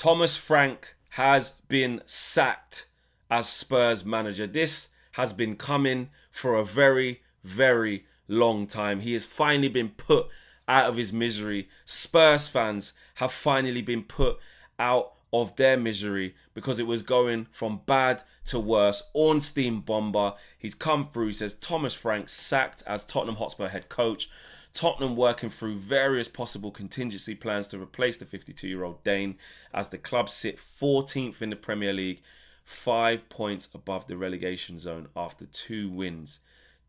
Thomas Frank has been sacked as Spurs manager. This has been coming for a very, very long time. He has finally been put out of his misery. Spurs fans have finally been put out of their misery because it was going from bad to worse. Ornstein Bomber, he's come through. He says Thomas Frank sacked as Tottenham Hotspur head coach. Tottenham working through various possible contingency plans to replace the 52-year-old Dane as the club sit 14th in the Premier League, 5 points above the relegation zone after 2 wins.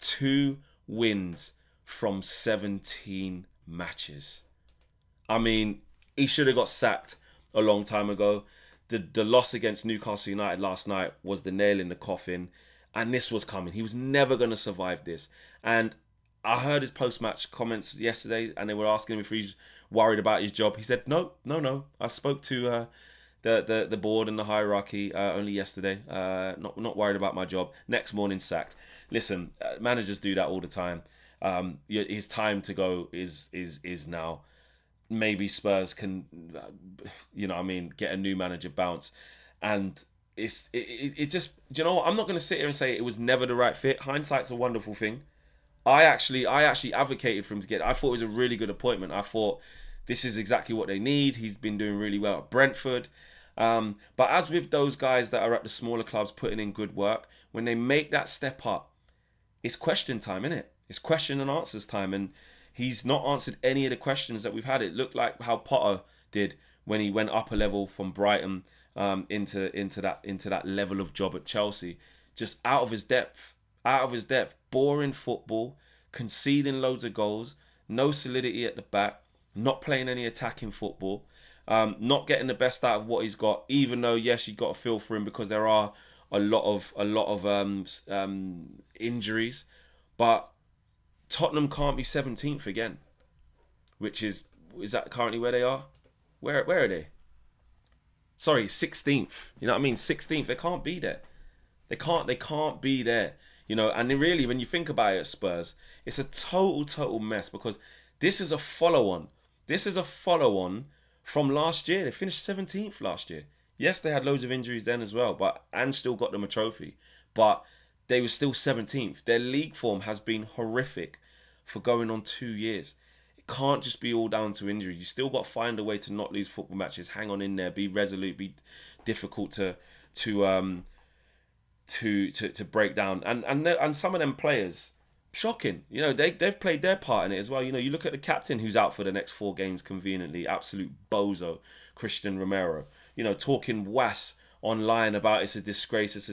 2 wins from 17 matches. I mean, he should have got sacked a long time ago. The loss against Newcastle United last night was the nail in the coffin, and this was coming. He was never going to survive this. And I heard his post-match comments yesterday, and they were asking him if he's worried about his job. He said, no. I spoke to the board and the hierarchy only yesterday. Not worried about my job. Next morning, sacked. Listen, managers do that all the time. His time to go is now. Maybe Spurs can, get a new manager bounce. And it just, do you know what? I'm not going to sit here and say it was never the right fit. Hindsight's a wonderful thing. I actually advocated for him to get. I thought it was a really good appointment. I thought this is exactly what they need. He's been doing really well at Brentford. But as with those guys that are at the smaller clubs putting in good work, when they make that step up, it's question time, isn't it? It's question and answers time. And he's not answered any of the questions that we've had. It looked like how Potter did when he went up a level from Brighton into that level of job at Chelsea. Just out of his depth. Boring football, conceding loads of goals, no solidity at the back, not playing any attacking football, not getting the best out of what he's got. Even though, yes, you got to feel for him because there are a lot of injuries, but Tottenham can't be 17th again, which is that currently where they are? Where are they? Sorry, 16th. You know what I mean? 16th. They can't be there. They can't be there. You know, and really, when you think about it at Spurs, it's a total mess because this is a follow-on. This is a follow-on from last year. They finished 17th last year. Yes, they had loads of injuries then as well, and still got them a trophy. But they were still 17th. Their league form has been horrific for going on 2 years. It can't just be all down to injuries. You still got to find a way to not lose football matches. Hang on in there. Be resolute. Be difficult to break down. And some of them players, shocking. You know, they've played their part in it as well. You know, you look at the captain who's out for the next 4 games conveniently. Absolute bozo, Christian Romero. You know, talking was online about it's a disgrace this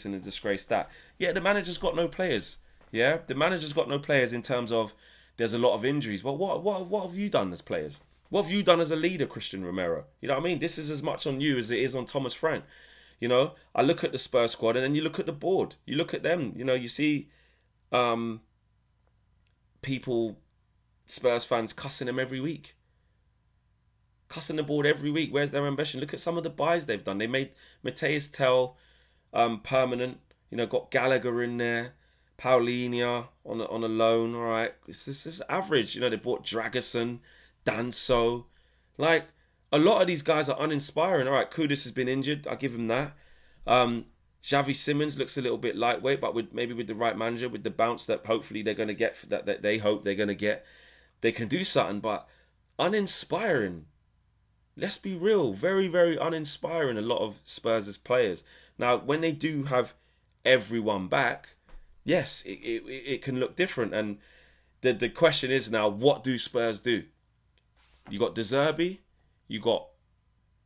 and a disgrace that. Yeah, the manager's got no players. Yeah, the manager's got no players in terms of there's a lot of injuries. But what have you done as players? What have you done as a leader, Christian Romero? You know what I mean? This is as much on you as it is on Thomas Frank. You know, I look at the Spurs squad and then you look at the board. You look at them. You know, you see people, Spurs fans, cussing them every week. Cussing the board every week. Where's their ambition? Look at some of the buys they've done. They made Mateus Tell permanent. You know, got Gallagher in there. Paulinho on a loan. All right. This is average. You know, they bought Dragerson, Danso. Like, a lot of these guys are uninspiring. All right, Kudus has been injured. I'll give him that. Xavi Simons looks a little bit lightweight, but with the right manager, with the bounce that hopefully they're going to get, that they hope they're going to get, they can do something, but uninspiring. Let's be real. Very, very uninspiring, a lot of Spurs' players. Now, when they do have everyone back, yes, it can look different. And the question is now, what do Spurs do? You got De Zerbi. You got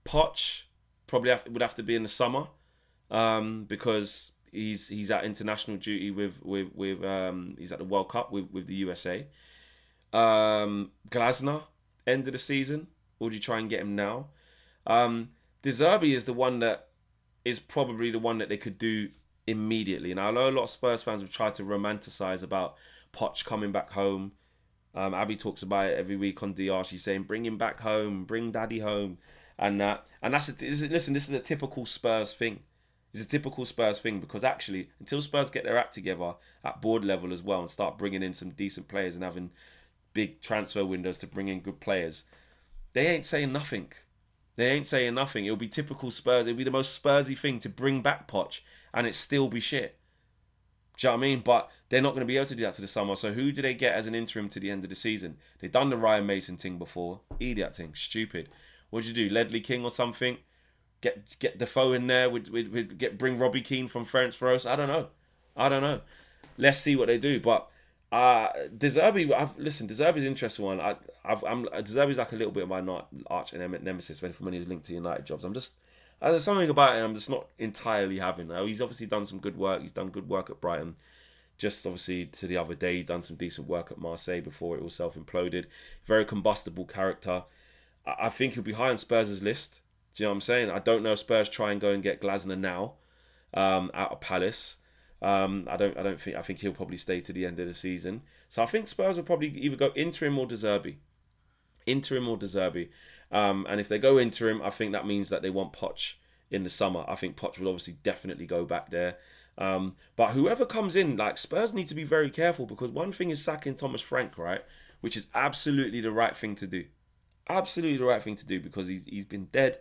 Poch, probably would have to be in the summer, because he's at international duty with he's at the World Cup with the USA. Glasner, end of the season, or do you try and get him now? De Zerbi is the one that is probably the one that they could do immediately. And I know a lot of Spurs fans have tried to romanticize about Poch coming back home. Abby talks about it every week on DR. She's saying, bring him back lome, bring daddy home. And listen, this is a typical Spurs thing. It's a typical Spurs thing because actually, until Spurs get their act together at board level as well and start bringing in some decent players and having big transfer windows to bring in good players, they ain't saying nothing. They ain't saying nothing. It'll be typical Spurs. It'll be the most Spursy thing to bring back Poch and it still be shit. Do you know what I mean? But they're not going to be able to do that to the summer. So who do they get as an interim to the end of the season? They've done the Ryan Mason thing before. Idiot thing. Stupid. What did you do? Ledley King or something? Get Defoe in there. Bring Robbie Keane from Ferencvaros. I don't know. Let's see what they do. But De Zerbi, listen, De Zerbi's an interesting one. De Zerbi's like a little bit of my arch nemesis when he was linked to United jobs. There's something about it I'm just not entirely having. Now, he's obviously done some good work. He's done good work at Brighton. Just obviously to the other day, done some decent work at Marseille before it all self-imploded. Very combustible character. I think he'll be high on Spurs' list. Do you know what I'm saying? I don't know if Spurs try and go and get Glasner now out of Palace. I think he'll probably stay to the end of the season. So I think Spurs will probably either go interim or De Zerbi. And if they go interim, I think that means that they want Poch in the summer. I think Poch will obviously definitely go back there. But whoever comes in, like Spurs need to be very careful because one thing is sacking Thomas Frank, right? Which is absolutely the right thing to do. Absolutely the right thing to do because he's been dead.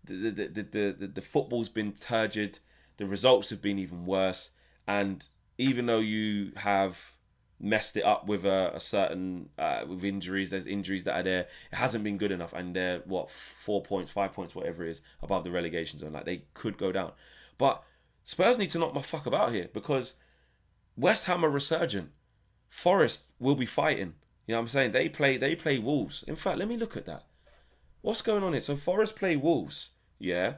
The football's been turgid. The results have been even worse. And even though you have messed it up with a certain with injuries, there's injuries that are there. It hasn't been good enough, and they're 4 points, 5 points, whatever it is, above the relegation zone. Like they could go down, but Spurs need to knock my fuck about here because West Ham are resurgent. Forest will be fighting. You know what I'm saying? They play Wolves. In fact, let me look at that. What's going on here? So Forest play Wolves, yeah.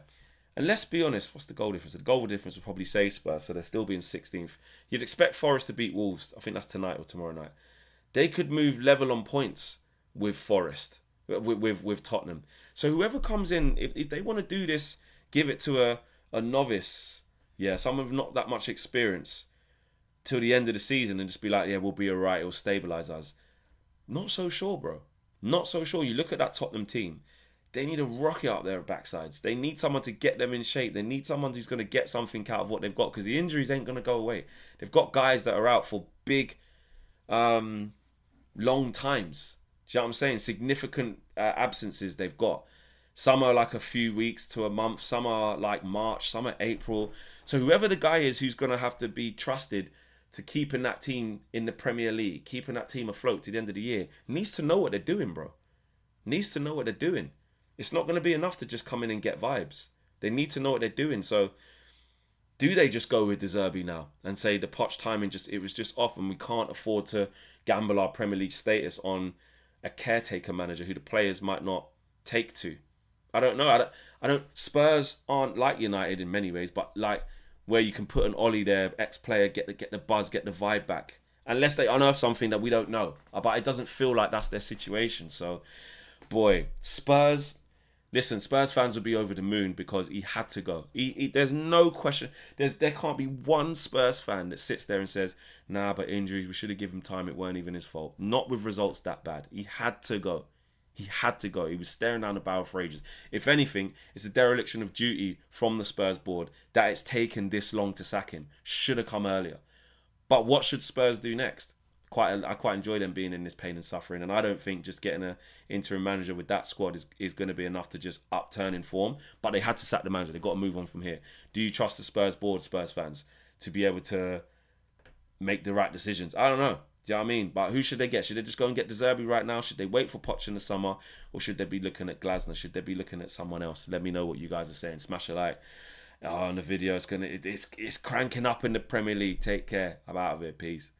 And let's be honest, what's the goal difference? The goal difference would probably say Spurs, so they're still being 16th. You'd expect Forest to beat Wolves. I think that's tonight or tomorrow night. They could move level on points with Forest, with Tottenham. So whoever comes in, if they want to do this, give it to a novice, yeah, someone with not that much experience, till the end of the season and just be like, yeah, we'll be alright, it'll stabilise us. Not so sure, bro. Not so sure. You look at that Tottenham team. They need a rocket up their backsides. They need someone to get them in shape. They need someone who's going to get something out of what they've got because the injuries ain't going to go away. They've got guys that are out for big, long times. Do you know what I'm saying? Significant absences they've got. Some are like a few weeks to a month. Some are like March. Some are April. So whoever the guy is who's going to have to be trusted to keeping that team in the Premier League, keeping that team afloat to the end of the year, needs to know what they're doing, bro. Needs to know what they're doing. It's not going to be enough to just come in and get vibes. They need to know what they're doing. So, do they just go with De Zerbi now and say the Poch timing it was just off and we can't afford to gamble our Premier League status on a caretaker manager who the players might not take to? I don't know. I don't. Spurs aren't like United in many ways, but like where you can put an Ollie there, ex-player, get the buzz, get the vibe back. Unless they unearth something that we don't know, but it doesn't feel like that's their situation. So, boy, Spurs. Listen, Spurs fans will be over the moon because he had to go. There's no question. There can't be one Spurs fan that sits there and says, nah, but injuries, we should have given him time. It weren't even his fault. Not with results that bad. He had to go. He had to go. He was staring down the barrel for ages. If anything, it's a dereliction of duty from the Spurs board that it's taken this long to sack him. Should have come earlier. But what should Spurs do next? I quite enjoy them being in this pain and suffering, and I don't think just getting an interim manager with that squad is going to be enough to just upturn in form. But they had to sack the manager. They've got to move on from here. Do you trust the Spurs board, Spurs fans, to be able to make the right decisions? I don't know. Do you know what I mean? But who should they get? Should they just go and get De Zerbi right now? Should they wait for Poch in the summer? Or should they be looking at Glasner? Should they be looking at someone else? Let me know what you guys are saying. Smash a like. Oh, and the video, it's cranking up in the Premier League. Take care. I'm out of it. Peace.